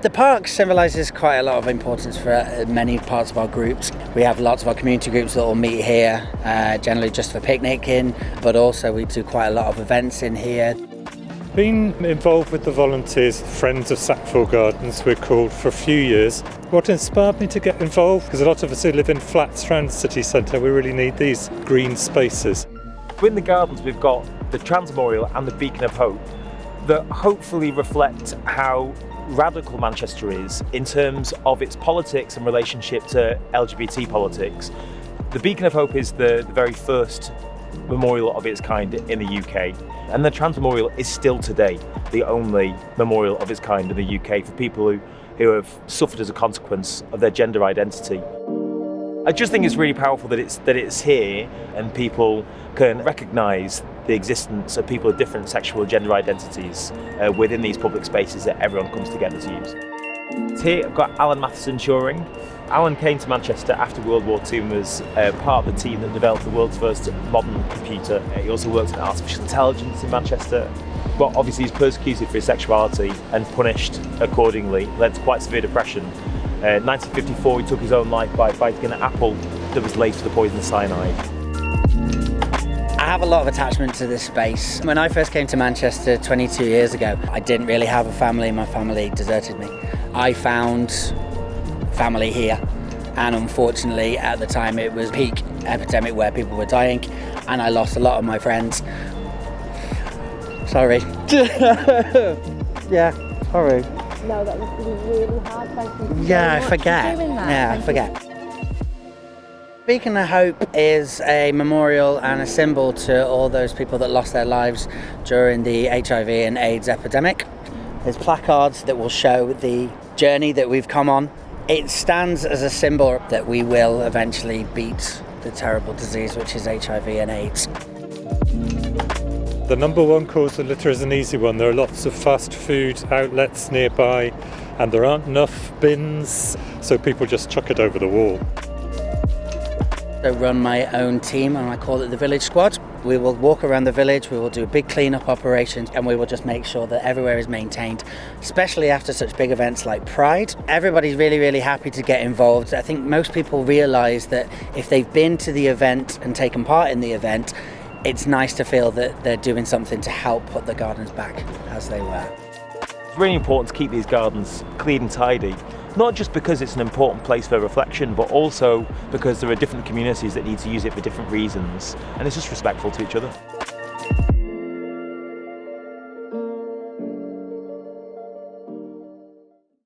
The park symbolises quite a lot of importance for many parts of our groups. We have lots of our community groups that all meet here, generally just for picnicking, but also we do quite a lot of events in here. Been involved with the volunteers, Friends of Sackville Gardens, we're called, for a few years. What inspired me to get involved, because a lot of us who live in flats around the city centre, we really need these green spaces. In the gardens we've got the Trans Memorial and the Beacon of Hope that hopefully reflect how radical Manchester is in terms of its politics and relationship to LGBT politics. The Beacon of Hope is the very first memorial of its kind in the UK, and the Trans Memorial is still today the only memorial of its kind in the UK for people who have suffered as a consequence of their gender identity. I just think it's really powerful that it's here and people can recognise the existence of people of different sexual and gender identities within these public spaces that everyone comes together to use. Here I've got Alan Matheson Turing. Alan came to Manchester after World War II and was part of the team that developed the world's first modern computer. He also worked in artificial intelligence in Manchester, but obviously he's persecuted for his sexuality and punished accordingly, led to quite severe depression. In 1954 he took his own life by biting an apple that was laced with the poison cyanide. I have a lot of attachment to this space. When I first came to Manchester 22 years ago, I didn't really have a family. My family deserted me. I found family here, and unfortunately at the time it was peak epidemic where people were dying, and I lost a lot of my friends. Sorry. Yeah, sorry. No, that was really hard. Thank you. Yeah, I forget. Yeah, I forget. Beacon of Hope is a memorial and a symbol to all those people that lost their lives during the HIV and AIDS epidemic. There's placards that will show the journey that we've come on. It stands as a symbol that we will eventually beat the terrible disease which is HIV and AIDS. The number one cause of litter is an easy one. There are lots of fast food outlets nearby and there aren't enough bins, so people just chuck it over the wall. I run my own team and I call it the Village Squad. We will walk around the village, we will do a big clean-up operation, and we will just make sure that everywhere is maintained, especially after such big events like Pride. Everybody's really, really happy to get involved. I think most people realise that if they've been to the event and taken part in the event, it's nice to feel that they're doing something to help put the gardens back as they were. It's really important to keep these gardens clean and tidy, not just because it's an important place for reflection, but also because there are different communities that need to use it for different reasons, and it's just respectful to each other.